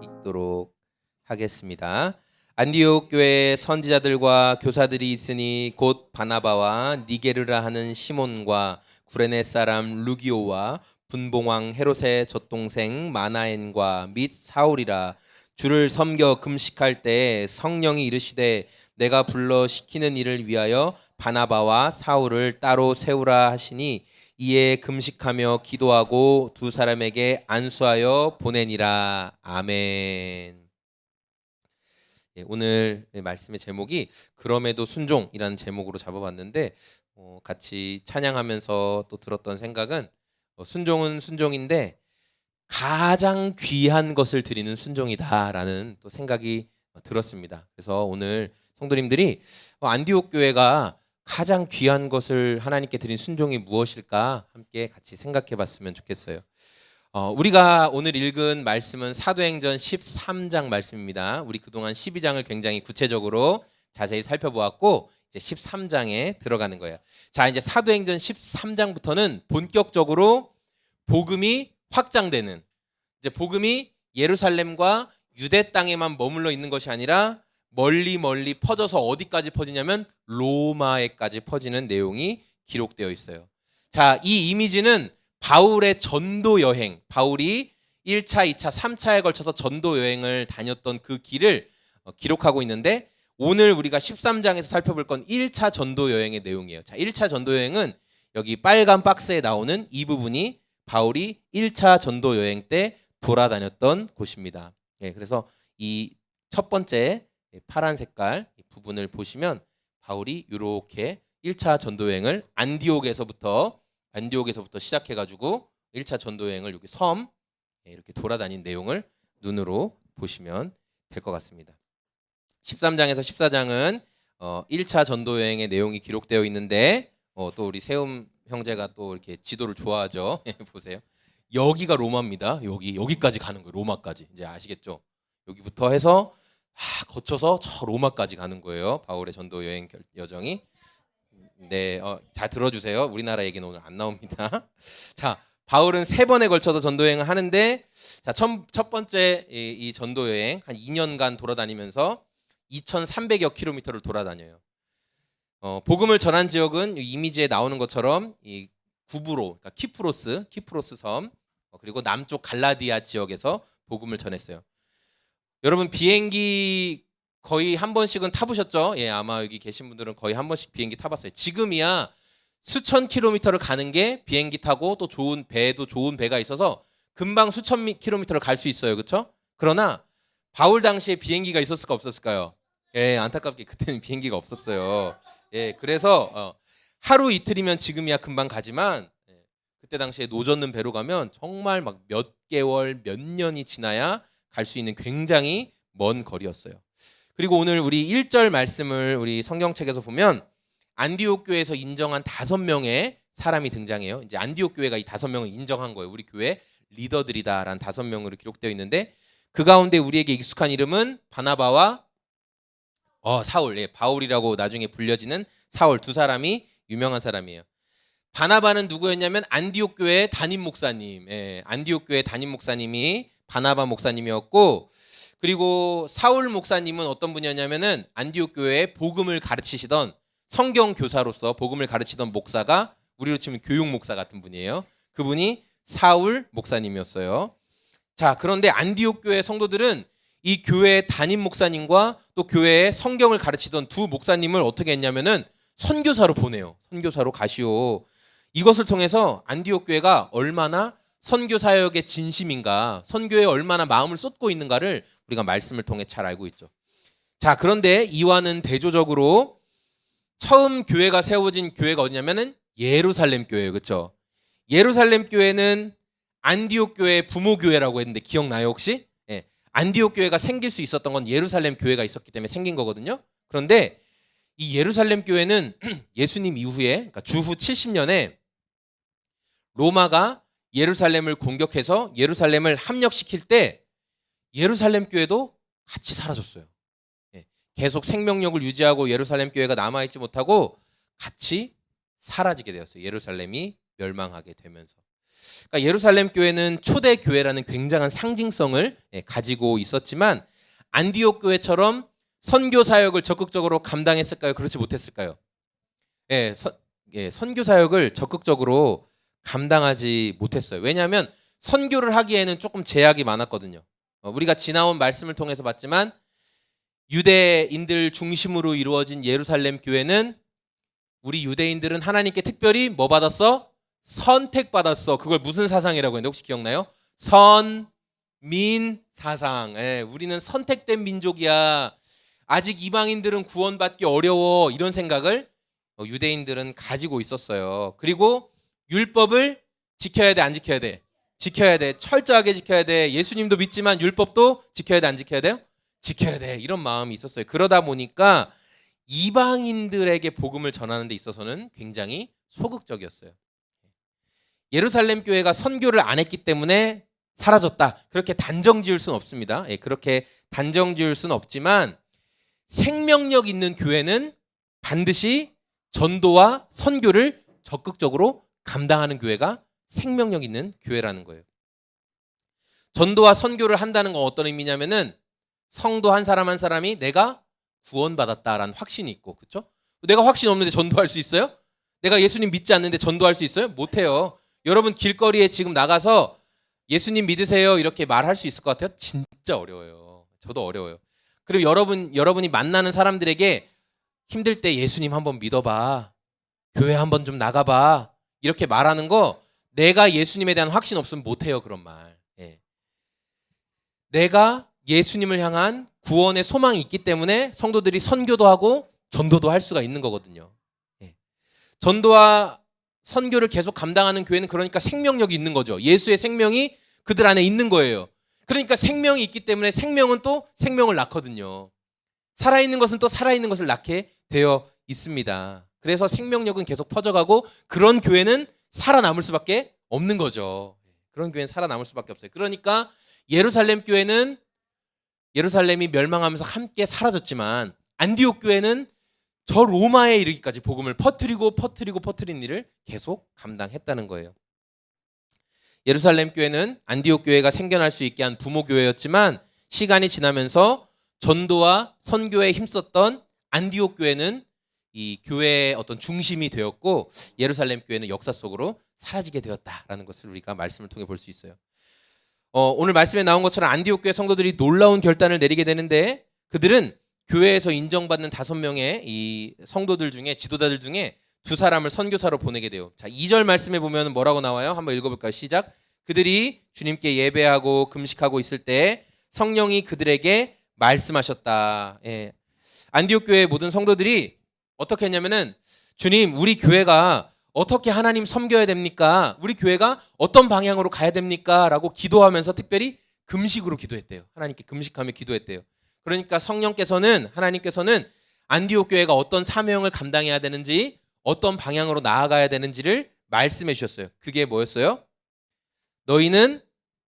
읽도록 하겠습니다. 안디옥 교회에 선지자들과 교사들이 있으니 곧 바나바와 니게르라 하는 시몬과 구레네 사람 루기오와 분봉왕 헤롯의 젖동생 마나엔과 및 사울이라. 주를 섬겨 금식할 때 성령이 이르시되 내가 불러 시키는 일을 위하여 바나바와 사울을 따로 세우라 하시니 이에 금식하며 기도하고 두 사람에게 안수하여 보내니라. 아멘. 오늘 말씀의 제목이 그럼에도 순종이라는 제목으로 잡아봤는데 같이 찬양하면서 또 들었던 생각은 순종은 순종인데 가장 귀한 것을 드리는 순종이다라는 또 생각이 들었습니다. 그래서 오늘 성도님들이 안디옥 교회가 가장 귀한 것을 하나님께 드린 순종이 무엇일까 함께 같이 생각해 봤으면 좋겠어요. 우리가 오늘 읽은 말씀은 사도행전 13장 말씀입니다. 우리 그동안 12장을 굉장히 구체적으로 자세히 살펴보았고 이제 13장에 들어가는 거예요. 자, 이제 사도행전 13장부터는 본격적으로 복음이 확장되는, 이제 복음이 예루살렘과 유대 땅에만 머물러 있는 것이 아니라 멀리 퍼져서 어디까지 퍼지냐면 로마에까지 퍼지는 내용이 기록되어 있어요. 자, 이 이미지는 바울의 전도 여행, 바울이 1차, 2차, 3차에 걸쳐서 전도 여행을 다녔던 그 길을 기록하고 있는데 오늘 우리가 13장에서 살펴볼 건 1차 전도 여행의 내용이에요. 자, 1차 전도 여행은 여기 빨간 박스에 나오는 이 부분이 바울이 1차 전도 여행 때 돌아다녔던 곳입니다. 그래서 이 첫 번째 파란 색깔 부분을 보시면 바울이 이렇게 1차 전도 여행을 안디옥에서부터 시작해가지고 1차 전도 여행을 여기 섬 이렇게 돌아다닌 내용을 눈으로 보시면 될 것 같습니다. 13장에서 14장은 1차 전도 여행의 내용이 기록되어 있는데 또 우리 세움 형제가 또 이렇게 지도를 좋아하죠. 보세요. 여기가 로마입니다. 여기까지 가는 거예요. 로마까지. 이제 아시겠죠? 여기부터 해서 거쳐서 저 로마까지 가는 거예요. 바울의 전도 여행 여정이. 네, 잘 들어주세요. 우리나라 얘기는 오늘 안 나옵니다. 자, 바울은 3번에 걸쳐서 전도 여행을 하는데, 자, 첫 번째 이 전도 여행 한 2년간 돌아다니면서 2,300여 킬로미터를 돌아다녀요. 복음을 전한 지역은 이미지에 나오는 것처럼 이 구브로, 그러니까 키프로스 섬, 그리고 남쪽 갈라디아 지역에서 복음을 전했어요. 여러분 비행기 거의 한 번씩은 타보셨죠? 아마 여기 계신 분들은 거의 한 번씩 비행기 타봤어요. 지금이야 수천 킬로미터를 가는 게 비행기 타고 또 좋은 배가 있어서 금방 수천 킬로미터를 갈 수 있어요. 그렇죠? 그러나 바울 당시에 비행기가 있었을까 없었을까요? 안타깝게 그때는 비행기가 없었어요. 그래서 하루 이틀이면 지금이야 금방 가지만 그때 당시에 노젓는 배로 가면 정말 막 몇 개월, 몇 년이 지나야 갈 수 있는 굉장히 먼 거리였어요. 그리고 오늘 우리 1절 말씀을 우리 성경책에서 보면 안디옥 교회에서 인정한 5명의 사람이 등장해요. 이제 안디옥 교회가 이 5명을 인정한 거예요. 우리 교회 리더들이다라는 5명으로 기록되어 있는데 그 가운데 우리에게 익숙한 이름은 바나바와 사울, 바울이라고 나중에 불려지는 사울, 두 사람이 유명한 사람이에요. 바나바는 누구였냐면 안디옥 교회 담임 목사님, 안디옥 교회 담임 목사님이 바나바 목사님이었고, 그리고 사울 목사님은 어떤 분이었냐면은 안디옥 교회에 복음을 가르치시던 성경 교사로서 복음을 가르치던 목사가 우리로 치면 교육 목사 같은 분이에요. 그분이 사울 목사님이었어요. 자, 그런데 안디옥 교회 성도들은 이 교회의 담임 목사님과 또 교회에 성경을 가르치던 두 목사님을 어떻게 했냐면은 선교사로 보내요. 선교사로 가시오. 이것을 통해서 안디옥 교회가 얼마나 선교 사역의 진심인가, 선교에 얼마나 마음을 쏟고 있는가를 우리가 말씀을 통해 잘 알고 있죠. 자, 그런데 이와는 대조적으로 처음 교회가 세워진 교회가 어디냐면은 예루살렘 교회예요. 그렇죠? 예루살렘 교회는 안디옥 교회의 부모 교회라고 했는데 기억나요, 혹시? 안디옥 교회가 생길 수 있었던 건 예루살렘 교회가 있었기 때문에 생긴 거거든요. 그런데 이 예루살렘 교회는 예수님 이후에, 그러니까 주후 70년에 로마가 예루살렘을 공격해서 예루살렘을 함락시킬 때 예루살렘 교회도 같이 사라졌어요. 계속 생명력을 유지하고 예루살렘 교회가 남아있지 못하고 같이 사라지게 되었어요. 예루살렘이 멸망하게 되면서. 그러니까 예루살렘 교회는 초대 교회라는 굉장한 상징성을 가지고 있었지만 안디옥 교회처럼 선교 사역을 적극적으로 감당했을까요? 그렇지 못했을까요? 선교 사역을 적극적으로 감당하지 못했어요. 왜냐하면 선교를 하기에는 조금 제약이 많았거든요. 우리가 지나온 말씀을 통해서 봤지만 유대인들 중심으로 이루어진 예루살렘 교회는 우리 유대인들은 하나님께 특별히 뭐 받았어? 선택받았어. 그걸 무슨 사상이라고 했는데 혹시 기억나요? 선민 사상. 우리는 선택된 민족이야. 아직 이방인들은 구원받기 어려워. 이런 생각을 유대인들은 가지고 있었어요. 그리고 율법을 지켜야 돼, 안 지켜야 돼? 지켜야 돼. 철저하게 지켜야 돼. 예수님도 믿지만 율법도 지켜야 돼, 안 지켜야 돼요? 지켜야 돼. 이런 마음이 있었어요. 그러다 보니까 이방인들에게 복음을 전하는 데 있어서는 굉장히 소극적이었어요. 예루살렘 교회가 선교를 안 했기 때문에 사라졌다. 그렇게 단정 지을 수는 없습니다. 그렇게 단정 지을 수는 없지만 생명력 있는 교회는 반드시 전도와 선교를 적극적으로 감당하는 교회가 생명력 있는 교회라는 거예요. 전도와 선교를 한다는 건 어떤 의미냐면은 성도 한 사람 한 사람이 내가 구원받았다라는 확신이 있고, 그렇죠? 내가 확신 없는데 전도할 수 있어요? 내가 예수님 믿지 않는데 전도할 수 있어요? 못해요. 여러분 길거리에 지금 나가서 예수님 믿으세요 이렇게 말할 수 있을 것 같아요? 진짜 어려워요. 저도 어려워요. 그리고 여러분이 만나는 사람들에게 힘들 때 예수님 한번 믿어봐, 교회 한번 좀 나가봐 이렇게 말하는 거, 내가 예수님에 대한 확신 없으면 못해요. 그런 말. 내가 예수님을 향한 구원의 소망이 있기 때문에 성도들이 선교도 하고 전도도 할 수가 있는 거거든요. 전도와 선교를 계속 감당하는 교회는 그러니까 생명력이 있는 거죠. 예수의 생명이 그들 안에 있는 거예요. 그러니까 생명이 있기 때문에 생명은 또 생명을 낳거든요. 살아있는 것은 또 살아있는 것을 낳게 되어 있습니다. 그래서 생명력은 계속 퍼져가고 그런 교회는 살아남을 수밖에 없는 거죠. 그런 교회는 살아남을 수밖에 없어요. 그러니까 예루살렘 교회는 예루살렘이 멸망하면서 함께 사라졌지만 안디옥 교회는 저 로마에 이르기까지 복음을 퍼뜨리는 일을 계속 감당했다는 거예요. 예루살렘 교회는 안디옥 교회가 생겨날 수 있게 한 부모 교회였지만 시간이 지나면서 전도와 선교에 힘썼던 안디옥 교회는 이 교회의 어떤 중심이 되었고 예루살렘 교회는 역사 속으로 사라지게 되었다라는 것을 우리가 말씀을 통해 볼 수 있어요. 오늘 말씀에 나온 것처럼 안디옥 교회 성도들이 놀라운 결단을 내리게 되는데 그들은 교회에서 인정받는 5명의 이 성도들 중에 지도자들 중에 2사람을 선교사로 보내게 돼요. 자, 2절 말씀에 보면 뭐라고 나와요? 한번 읽어볼까요? 시작. 그들이 주님께 예배하고 금식하고 있을 때 성령이 그들에게 말씀하셨다. 안디옥 교회의 모든 성도들이 어떻게 했냐면은 주님, 우리 교회가 어떻게 하나님 섬겨야 됩니까? 우리 교회가 어떤 방향으로 가야 됩니까? 라고 기도하면서 특별히 금식으로 기도했대요. 하나님께 금식하며 기도했대요. 그러니까 하나님께서는 안디옥 교회가 어떤 사명을 감당해야 되는지, 어떤 방향으로 나아가야 되는지를 말씀해 주셨어요. 그게 뭐였어요? 너희는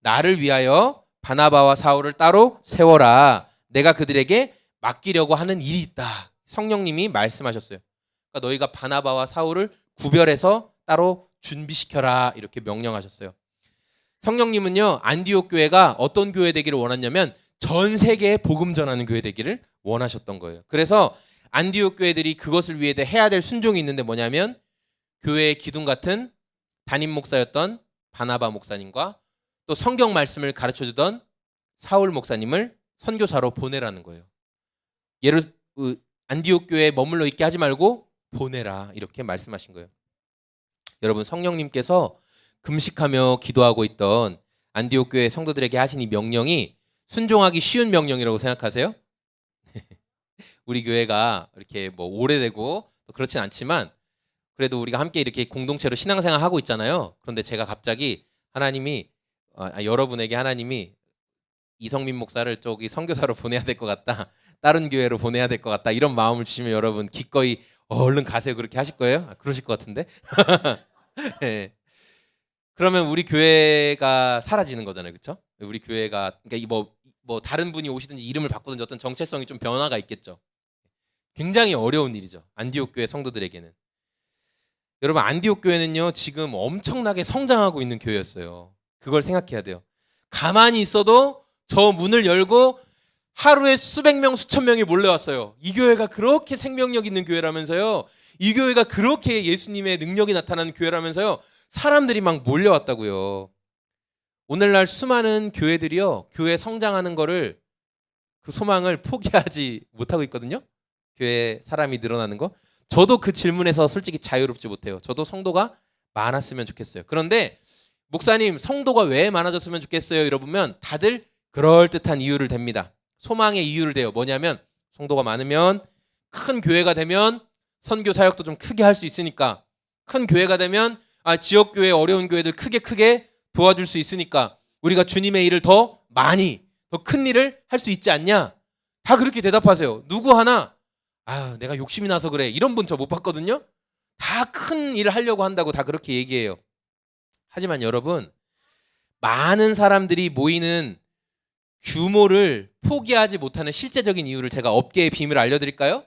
나를 위하여 바나바와 사울을 따로 세워라. 내가 그들에게 맡기려고 하는 일이 있다. 성령님이 말씀하셨어요. 그러니까 너희가 바나바와 사울을 구별해서 따로 준비시켜라. 이렇게 명령하셨어요. 성령님은요, 안디옥 교회가 어떤 교회 되기를 원했냐면 전 세계에 복음 전하는 교회 되기를 원하셨던 거예요. 그래서 안디옥 교회들이 그것을 위해 해야 될 순종이 있는데 뭐냐면 교회의 기둥 같은 담임 목사였던 바나바 목사님과 또 성경 말씀을 가르쳐주던 사울 목사님을 선교사로 보내라는 거예요. 안디옥 교회에 머물러 있게 하지 말고 보내라, 이렇게 말씀하신 거예요. 여러분, 성령님께서 금식하며 기도하고 있던 안디옥 교회 성도들에게 하신 이 명령이 순종하기 쉬운 명령이라고 생각하세요? 우리 교회가 이렇게 뭐 오래되고 그렇진 않지만 그래도 우리가 함께 이렇게 공동체로 신앙생활 하고 있잖아요. 그런데 제가 갑자기 여러분에게 하나님이 이성민 목사를 저기 선교사로 보내야 될 것 같다, 다른 교회로 보내야 될 것 같다, 이런 마음을 주시면 여러분 기꺼이 얼른 가세요 그렇게 하실 거예요? 그러실 것 같은데. 네. 그러면 우리 교회가 사라지는 거잖아요, 그렇죠? 우리 교회가 그러니까 뭐 다른 분이 오시든지 이름을 바꾸든지 어떤 정체성이 좀 변화가 있겠죠. 굉장히 어려운 일이죠, 안디옥 교회 성도들에게는. 여러분 안디옥 교회는요 지금 엄청나게 성장하고 있는 교회였어요. 그걸 생각해야 돼요. 가만히 있어도 저 문을 열고 하루에 수백 명 수천 명이 몰려왔어요. 이 교회가 그렇게 생명력 있는 교회라면서요. 이 교회가 그렇게 예수님의 능력이 나타나는 교회라면서요. 사람들이 막 몰려왔다고요. 오늘날 수많은 교회들이요 교회 성장하는 거를 그 소망을 포기하지 못하고 있거든요. 교회 사람이 늘어나는 거. 저도 그 질문에서 솔직히 자유롭지 못해요. 저도 성도가 많았으면 좋겠어요. 그런데 목사님 성도가 왜 많아졌으면 좋겠어요? 이러면 다들 그럴듯한 이유를 댑니다. 소망의 이유를 대요. 뭐냐면 성도가 많으면 큰 교회가 되면 선교 사역도 좀 크게 할 수 있으니까, 큰 교회가 되면 지역교회 어려운 교회들 크게 도와줄 수 있으니까 우리가 주님의 일을 더 많이 더 큰 일을 할 수 있지 않냐? 다 그렇게 대답하세요. 누구 하나 내가 욕심이 나서 그래 이런 분 저 못 봤거든요. 다 큰 일을 하려고 한다고 다 그렇게 얘기해요. 하지만 여러분 많은 사람들이 모이는 규모를 포기하지 못하는 실제적인 이유를 제가 업계의 비밀을 알려드릴까요?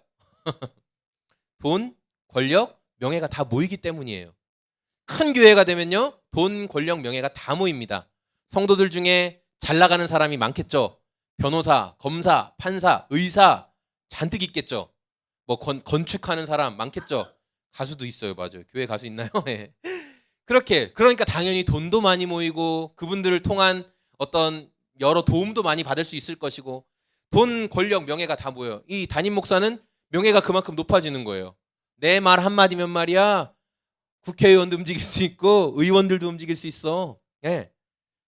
돈, 권력, 명예가 다 모이기 때문이에요. 큰 교회가 되면요 돈, 권력, 명예가 다 모입니다. 성도들 중에 잘 나가는 사람이 많겠죠. 변호사, 검사, 판사, 의사 잔뜩 있겠죠. 뭐 건축하는 사람 많겠죠. 가수도 있어요. 맞아요. 교회 가수 있나요? 네. 그러니까 당연히 돈도 많이 모이고 그분들을 통한 어떤 여러 도움도 많이 받을 수 있을 것이고, 돈, 권력, 명예가 다 모여요. 이 담임 목사는 명예가 그만큼 높아지는 거예요. 내 말 한마디면 말이야 국회의원도 움직일 수 있고 의원들도 움직일 수 있어. 네.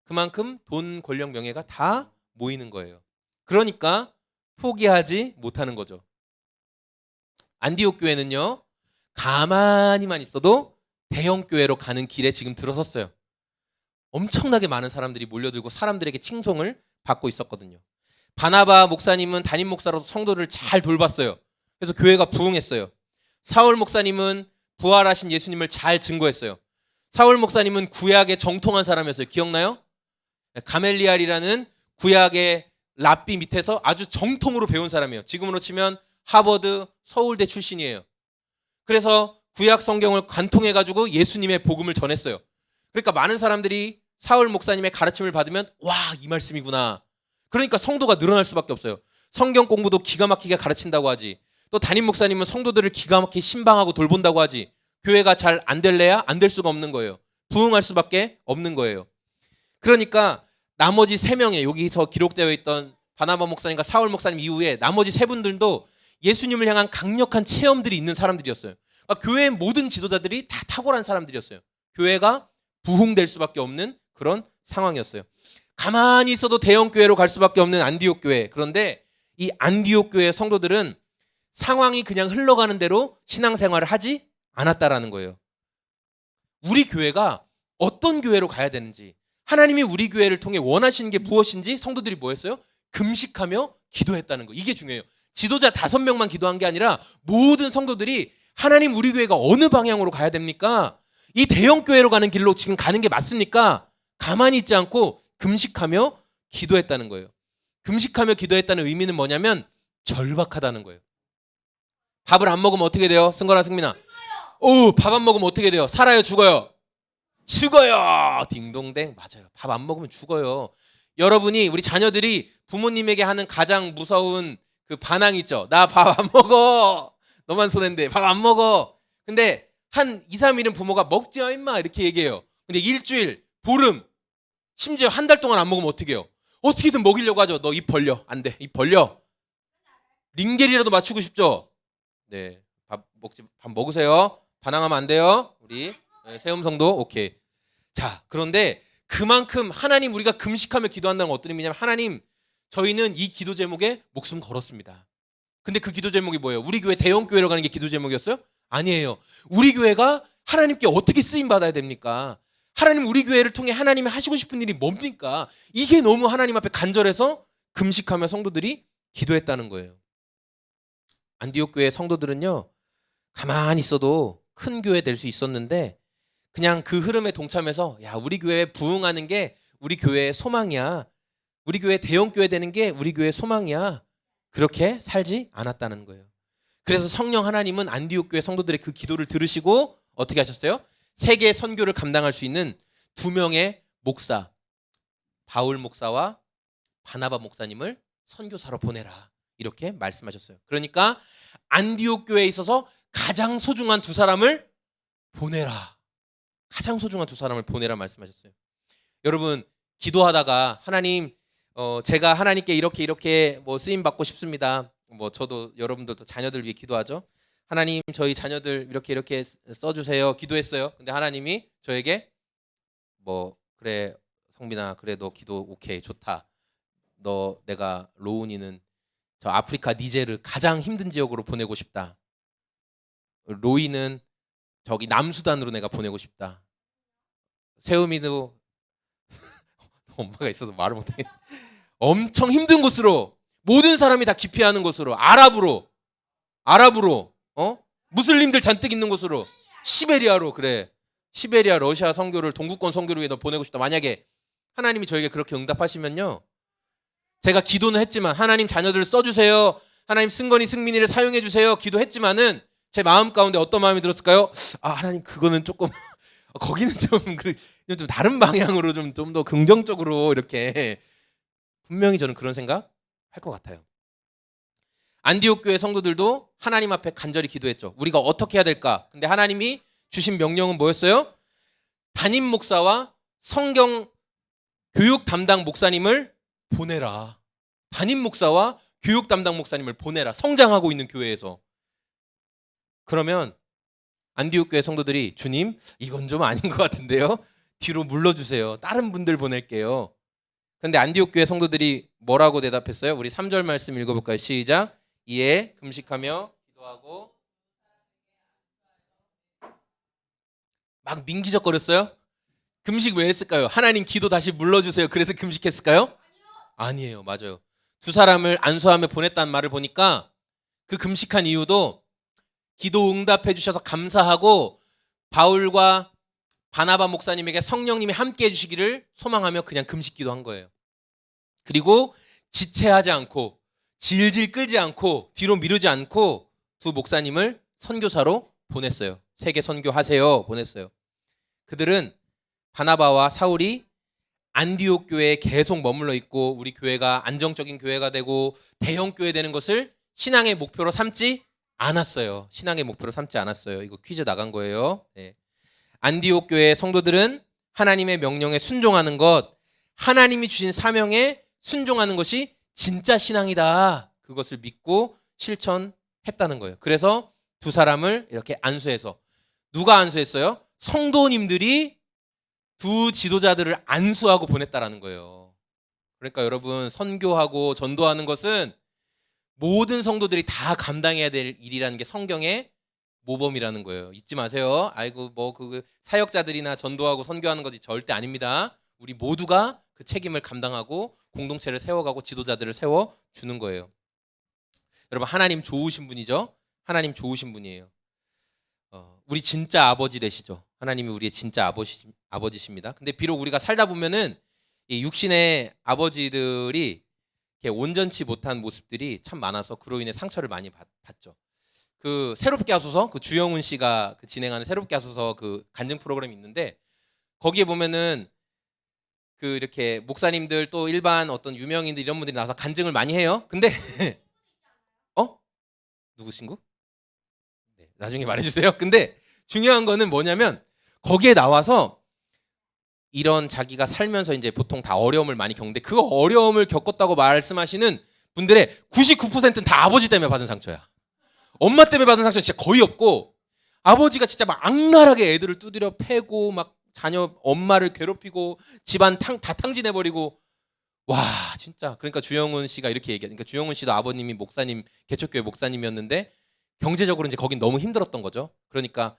그만큼 돈, 권력, 명예가 다 모이는 거예요. 그러니까 포기하지 못하는 거죠. 안디옥 교회는요 가만히만 있어도 대형 교회로 가는 길에 지금 들어섰어요. 엄청나게 많은 사람들이 몰려들고 사람들에게 칭송을 받고 있었거든요. 바나바 목사님은 담임 목사로서 성도를 잘 돌봤어요. 그래서 교회가 부흥했어요. 사울 목사님은 부활하신 예수님을 잘 증거했어요. 사울 목사님은 구약의 정통한 사람이었어요. 기억나요? 가멜리알이라는 구약의 랍비 밑에서 아주 정통으로 배운 사람이에요. 지금으로 치면 하버드, 서울대 출신이에요. 그래서 구약 성경을 관통해가지고 예수님의 복음을 전했어요. 그러니까 많은 사람들이 사울 목사님의 가르침을 받으면 와, 이 말씀이구나. 그러니까 성도가 늘어날 수밖에 없어요. 성경 공부도 기가 막히게 가르친다고 하지. 또 담임 목사님은 성도들을 기가 막히게 신방하고 돌본다고 하지. 교회가 잘 안 될래야 안 될 수가 없는 거예요. 부흥할 수밖에 없는 거예요. 그러니까 나머지 3명의 여기서 기록되어 있던 바나바 목사님과 사울 목사님 이후에 나머지 3분들도 예수님을 향한 강력한 체험들이 있는 사람들이었어요. 그러니까 교회의 모든 지도자들이 다 탁월한 사람들이었어요. 교회가 부흥될 수밖에 없는 그런 상황이었어요. 가만히 있어도 대형 교회로 갈 수밖에 없는 안디옥 교회. 그런데 이 안디옥 교회 성도들은 상황이 그냥 흘러가는 대로 신앙생활을 하지 않았다라는 거예요. 우리 교회가 어떤 교회로 가야 되는지, 하나님이 우리 교회를 통해 원하시는 게 무엇인지 성도들이 뭐 했어요? 금식하며 기도했다는 거. 이게 중요해요. 지도자 5명만 기도한 게 아니라 모든 성도들이 하나님 우리 교회가 어느 방향으로 가야 됩니까? 이 대형 교회로 가는 길로 지금 가는 게 맞습니까? 가만히 있지 않고 금식하며 기도했다는 거예요. 금식하며 기도했다는 의미는 뭐냐면 절박하다는 거예요. 밥을 안 먹으면 어떻게 돼요? 승건아, 승민아. 밥 안 먹으면 어떻게 돼요? 살아요, 죽어요? 죽어요. 딩동댕. 맞아요. 밥 안 먹으면 죽어요. 여러분이, 우리 자녀들이 부모님에게 하는 가장 무서운 그 반항 있죠. 나 밥 안 먹어. 너만 손해인데 밥 안 먹어. 근데 한 2, 3일은 부모가 먹지 마 임마 이렇게 얘기해요. 근데 일주일, 보름, 심지어 한 달 동안 안 먹으면 어떻게 해요? 어떻게든 먹이려고 하죠. 너 입 벌려. 안 돼. 입 벌려. 링겔이라도 맞추고 싶죠? 네. 밥 먹으세요. 반항하면 안 돼요. 우리 세움성도 오케이. 자, 그런데 그만큼 하나님, 우리가 금식하며 기도한다는 건 어떤 의미냐면, 하나님 저희는 이 기도 제목에 목숨 걸었습니다. 근데 그 기도 제목이 뭐예요? 우리 교회 대형 교회로 가는 게 기도 제목이었어요? 아니에요. 우리 교회가 하나님께 어떻게 쓰임 받아야 됩니까? 하나님, 우리 교회를 통해 하나님이 하시고 싶은 일이 뭡니까? 이게 너무 하나님 앞에 간절해서 금식하며 성도들이 기도했다는 거예요. 안디옥 교회 성도들은요 가만히 있어도 큰 교회 될 수 있었는데 그냥 그 흐름에 동참해서 야, 우리 교회에 부흥하는 게 우리 교회의 소망이야. 우리 교회 대형 교회 되는 게 우리 교회의 소망이야. 그렇게 살지 않았다는 거예요. 그래서 성령 하나님은 안디옥 교회 성도들의 그 기도를 들으시고 어떻게 하셨어요? 세계 선교를 감당할 수 있는 2명의 목사, 바울 목사와 바나바 목사님을 선교사로 보내라. 이렇게 말씀하셨어요. 그러니까 안디옥 교회에 있어서 가장 소중한 2사람을 보내라. 가장 소중한 2사람을 보내라 말씀하셨어요. 여러분, 기도하다가 하나님, 제가 하나님께 이렇게 뭐 쓰임 받고 싶습니다. 뭐 저도 여러분들도 자녀들 위해 기도하죠. 하나님, 저희 자녀들 이렇게 써주세요. 기도했어요. 근데 하나님이 저에게 뭐 그래 성빈아, 그래 너 기도 오케이 좋다. 너 내가 로운이는 저 아프리카 니제르 가장 힘든 지역으로 보내고 싶다. 로이는 저기 남수단으로 내가 보내고 싶다. 세우미도 엄마가 있어서 말을 못해. 엄청 힘든 곳으로, 모든 사람이 다 기피하는 곳으로, 아랍으로, 무슬림들 잔뜩 있는 곳으로, 시베리아로. 그래, 시베리아 러시아 선교를, 동구권 선교를 위해 너 보내고 싶다. 만약에 하나님이 저에게 그렇게 응답하시면요, 제가 기도는 했지만 하나님 자녀들을 써주세요, 하나님 승건이 승민이를 사용해 주세요 기도했지만은 제 마음 가운데 어떤 마음이 들었을까요? 아, 하나님 그거는 조금 거기는 좀 다른 방향으로 좀 더 긍정적으로 이렇게, 분명히 저는 그런 생각 할 것 같아요. 안디옥 교회 성도들도 하나님 앞에 간절히 기도했죠. 우리가 어떻게 해야 될까? 근데 하나님이 주신 명령은 뭐였어요? 담임 목사와 성경 교육 담당 목사님을 보내라. 담임 목사와 교육 담당 목사님을 보내라. 성장하고 있는 교회에서. 그러면 안디옥 교회 성도들이, 주님 이건 좀 아닌 것 같은데요, 뒤로 물러주세요, 다른 분들 보낼게요. 근데 안디옥 교회 성도들이 뭐라고 대답했어요? 우리 3절 말씀 읽어볼까요? 시작. 이에 금식하며 기도하고 막 민기적거렸어요? 금식 왜 했을까요? 하나님 기도 다시 물러주세요 그래서 금식했을까요? 아니에요. 맞아요. 2사람을 안수하며 보냈다는 말을 보니까 그 금식한 이유도 기도 응답해 주셔서 감사하고 바울과 바나바 목사님에게 성령님이 함께 해주시기를 소망하며 그냥 금식 기도한 거예요. 그리고 지체하지 않고 질질 끌지 않고 뒤로 미루지 않고 2 목사님을 선교사로 보냈어요. 세계 선교하세요 보냈어요. 그들은 바나바와 사울이 안디옥 교회에 계속 머물러 있고 우리 교회가 안정적인 교회가 되고 대형 교회 되는 것을 신앙의 목표로 삼지 않았어요. 신앙의 목표로 삼지 않았어요. 이거 퀴즈 나간 거예요. 네. 안디옥 교회 성도들은 하나님의 명령에 순종하는 것, 하나님이 주신 사명에 순종하는 것이 진짜 신앙이다. 그것을 믿고 실천했다는 거예요. 그래서 2사람을 이렇게 안수해서, 누가 안수했어요? 성도님들이 2 지도자들을 안수하고 보냈다라는 거예요. 그러니까 여러분, 선교하고 전도하는 것은 모든 성도들이 다 감당해야 될 일이라는 게 성경의 모범이라는 거예요. 잊지 마세요. 아이고 뭐 그 사역자들이나 전도하고 선교하는 것이 절대 아닙니다. 우리 모두가 그 책임을 감당하고 공동체를 세워가고 지도자들을 세워주는 거예요. 여러분, 하나님 좋으신 분이죠. 하나님 좋으신 분이에요. 우리 진짜 아버지 되시죠. 하나님이 우리의 진짜 아버지십니다. 근데 비록 우리가 살다 보면은 이 육신의 아버지들이 이렇게 온전치 못한 모습들이 참 많아서 그로 인해 상처를 많이 받죠. 그 새롭게 하소서, 그 주영훈 씨가 그 진행하는 새롭게 하소서 그 간증 프로그램이 있는데, 거기에 보면은 그 이렇게 목사님들 또 일반 어떤 유명인들 이런 분들이 나와서 간증을 많이 해요. 근데 누구 친구? 네, 나중에 말해주세요. 근데 중요한 거는 뭐냐면 거기에 나와서 이런 자기가 살면서 이제 보통 다 어려움을 많이 겪는데 그 어려움을 겪었다고 말씀하시는 분들의 99%는 다 아버지 때문에 받은 상처야. 엄마 때문에 받은 상처는 진짜 거의 없고, 아버지가 진짜 막 악랄하게 애들을 두드려 패고 막 자녀 엄마를 괴롭히고 집안 다 탕진해버리고, 와 진짜. 그러니까 주영훈 씨가 이렇게 얘기해. 그러니까 주영훈 씨도 아버님이 목사님, 개척교회 목사님이었는데 경제적으로 이제 거긴 너무 힘들었던 거죠. 그러니까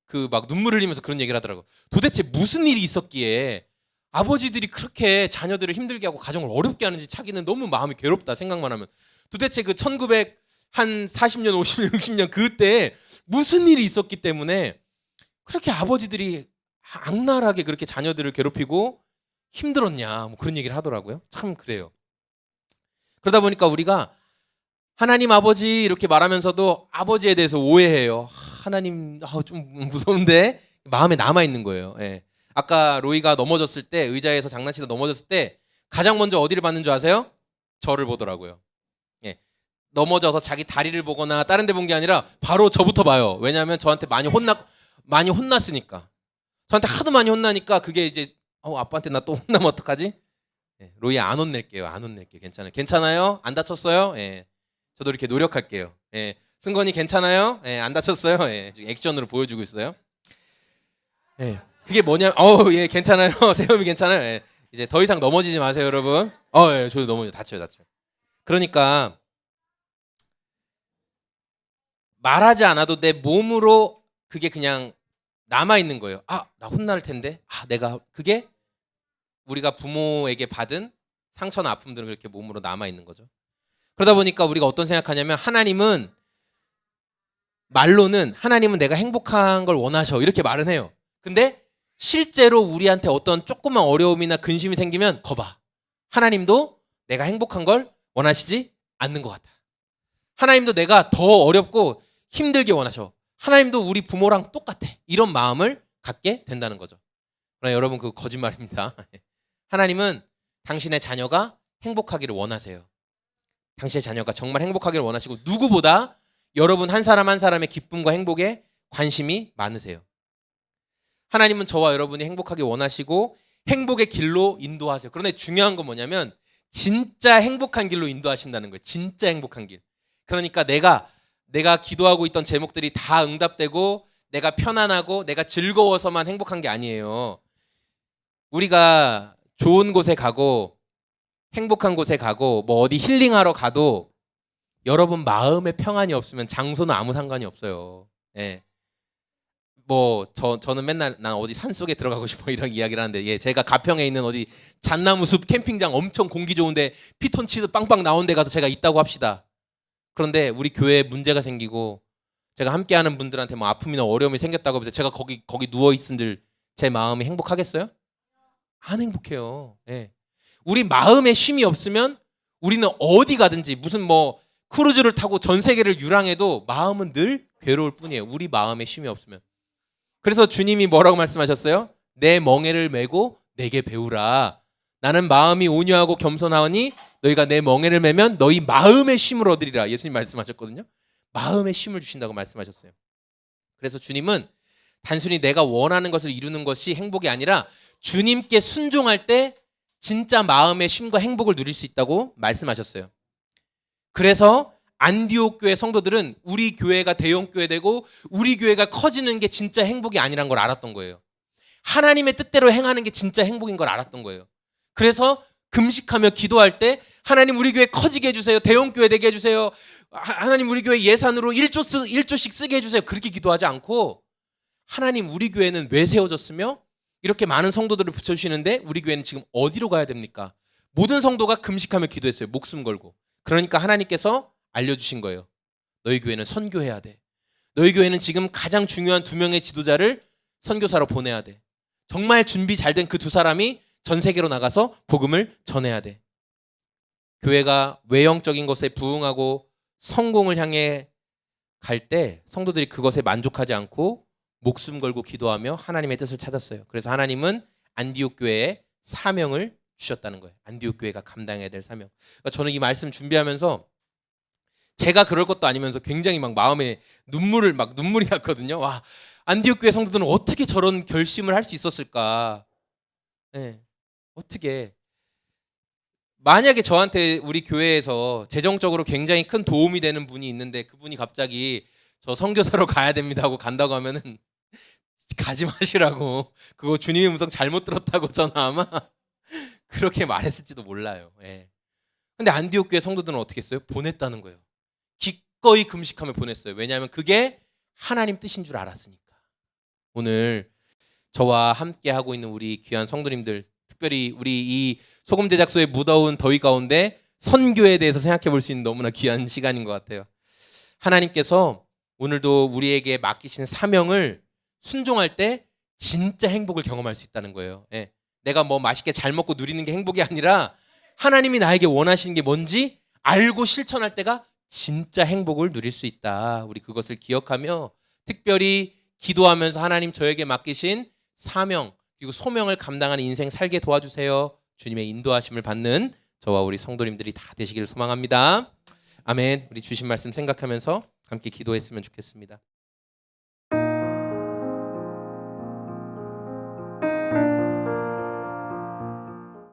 그 막 눈물 흘리면서 그런 얘기를 하더라고. 도대체 무슨 일이 있었기에 아버지들이 그렇게 자녀들을 힘들게 하고 가정을 어렵게 하는지 자기는 너무 마음이 괴롭다, 생각만 하면. 도대체 그 1940년 50년 60년 그때 무슨 일이 있었기 때문에 그렇게 아버지들이 악랄하게 그렇게 자녀들을 괴롭히고 힘들었냐, 뭐 그런 얘기를 하더라고요. 참 그래요. 그러다 보니까 우리가 하나님 아버지 이렇게 말하면서도 아버지에 대해서 오해해요. 하나님 좀 무서운데 마음에 남아 있는 거예요. 예. 아까 로이가 넘어졌을 때 의자에서 장난치다 넘어졌을 때 가장 먼저 어디를 봤는 줄 아세요? 저를 보더라고요. 예. 넘어져서 자기 다리를 보거나 다른 데 본 게 아니라 바로 저부터 봐요. 왜냐하면 저한테 많이 혼났으니까. 저한테 하도 많이 혼나니까 그게 이제 아빠한테 나 또 혼나면 어떡하지? 예. 로이 안 혼낼게요. 안 혼낼게요. 괜찮아요. 괜찮아요? 안 다쳤어요? 예. 저도 이렇게 노력할게요. 예. 승건이 괜찮아요? 예. 안 다쳤어요? 예. 지금 액션으로 보여주고 있어요. 예. 그게 뭐냐? 예, 괜찮아요. 세움이 괜찮아요. 예. 이제 더 이상 넘어지지 마세요, 여러분. 예, 저도 다쳐요. 그러니까 말하지 않아도 내 몸으로 그게 그냥 남아 있는 거예요. 나 혼날 텐데. 그게 우리가 부모에게 받은 상처나 아픔들은 그렇게 몸으로 남아 있는 거죠. 그러다 보니까 우리가 어떤 생각하냐면 말로는 하나님은 내가 행복한 걸 원하셔 이렇게 말은 해요. 근데 실제로 우리한테 어떤 조그만 어려움이나 근심이 생기면 거봐. 하나님도 내가 행복한 걸 원하시지 않는 것 같아. 하나님도 내가 더 어렵고 힘들게 원하셔. 하나님도 우리 부모랑 똑같아. 이런 마음을 갖게 된다는 거죠. 그러나 여러분 그거 거짓말입니다. 하나님은 당신의 자녀가 행복하기를 원하세요. 당신의 자녀가 정말 행복하기를 원하시고 누구보다 여러분 한 사람 한 사람의 기쁨과 행복에 관심이 많으세요. 하나님은 저와 여러분이 행복하게 원하시고 행복의 길로 인도하세요. 그런데 중요한 건 뭐냐면 진짜 행복한 길로 인도하신다는 거예요. 진짜 행복한 길. 그러니까 내가 기도하고 있던 제목들이 다 응답되고 내가 편안하고 내가 즐거워서만 행복한 게 아니에요. 우리가 좋은 곳에 가고 행복한 곳에 가고 뭐 어디 힐링하러 가도 여러분 마음에 평안이 없으면 장소는 아무 상관이 없어요. 예. 저는 맨날 난 어디 산속에 들어가고 싶어 이런 이야기를 하는데 예, 제가 가평에 있는 어디 잣나무 숲 캠핑장 엄청 공기 좋은데 피톤치드 빵빵 나온 데 가서 제가 있다고 합시다. 그런데 우리 교회에 문제가 생기고 제가 함께하는 분들한테 뭐 아픔이나 어려움이 생겼다고 해서 제가 거기 누워 있은들 제 마음이 행복하겠어요? 안 행복해요. 예. 우리 마음에 쉼이 없으면 우리는 어디 가든지 무슨 뭐 크루즈를 타고 전 세계를 유랑해도 마음은 늘 괴로울 뿐이에요. 우리 마음에 쉼이 없으면. 그래서 주님이 뭐라고 말씀하셨어요? 내 멍에를 메고 내게 배우라. 나는 마음이 온유하고 겸손하니 너희가 내 멍에를 메면 너희 마음의 쉼을 얻으리라. 예수님 말씀하셨거든요. 마음의 쉼을 주신다고 말씀하셨어요. 그래서 주님은 단순히 내가 원하는 것을 이루는 것이 행복이 아니라 주님께 순종할 때 진짜 마음의 쉼과 행복을 누릴 수 있다고 말씀하셨어요. 그래서 안디옥 교회 성도들은 우리 교회가 대형 교회 되고 우리 교회가 커지는 게 진짜 행복이 아니란 걸 알았던 거예요. 하나님의 뜻대로 행하는 게 진짜 행복인 걸 알았던 거예요. 그래서 금식하며 기도할 때 하나님 우리 교회 커지게 해주세요. 대형 교회 되게 해주세요. 하나님 우리 교회 예산으로 1조씩 쓰게 해주세요. 그렇게 기도하지 않고 하나님 우리 교회는 왜 세워졌으며 이렇게 많은 성도들을 붙여주시는데 우리 교회는 지금 어디로 가야 됩니까? 모든 성도가 금식하며 기도했어요. 목숨 걸고. 그러니까 하나님께서 알려주신 거예요. 너희 교회는 선교해야 돼. 너희 교회는 지금 가장 중요한 2명의 지도자를 선교사로 보내야 돼. 정말 준비 잘 된 그 2사람이 전 세계로 나가서 복음을 전해야 돼. 교회가 외형적인 것에 부응하고 성공을 향해 갈 때 성도들이 그것에 만족하지 않고 목숨 걸고 기도하며 하나님의 뜻을 찾았어요. 그래서 하나님은 안디옥 교회에 사명을 주셨다는 거예요. 안디옥 교회가 감당해야 될 사명. 그러니까 저는 이 말씀 준비하면서 제가 그럴 것도 아니면서 굉장히 막 마음에 눈물이 났거든요. 와, 안디옥 교회 성도들은 어떻게 저런 결심을 할 수 있었을까? 네, 어떻게? 만약에 저한테 우리 교회에서 재정적으로 굉장히 큰 도움이 되는 분이 있는데 그분이 갑자기 저 선교사로 가야 됩니다 하고 간다고 하면은 가지 마시라고. 그거 주님의 음성 잘못 들었다고 저는 아마 그렇게 말했을지도 몰라요. 예. 근데 안디옥 교회 성도들은 어떻게 했어요? 보냈다는 거예요. 기꺼이 금식하며 보냈어요. 왜냐하면 그게 하나님 뜻인 줄 알았으니까. 오늘 저와 함께 하고 있는 우리 귀한 성도님들, 특별히 우리 이 소금 제작소의 무더운 더위 가운데 선교에 대해서 생각해 볼 수 있는 너무나 귀한 시간인 것 같아요. 하나님께서 오늘도 우리에게 맡기신 사명을 순종할 때 진짜 행복을 경험할 수 있다는 거예요. 예. 내가 뭐 맛있게 잘 먹고 누리는 게 행복이 아니라 하나님이 나에게 원하시는 게 뭔지 알고 실천할 때가 진짜 행복을 누릴 수 있다. 우리 그것을 기억하며 특별히 기도하면서 하나님 저에게 맡기신 사명 그리고 소명을 감당하는 인생 살게 도와주세요. 주님의 인도하심을 받는 저와 우리 성도님들이 다 되시기를 소망합니다. 아멘. 우리 주신 말씀 생각하면서 함께 기도했으면 좋겠습니다.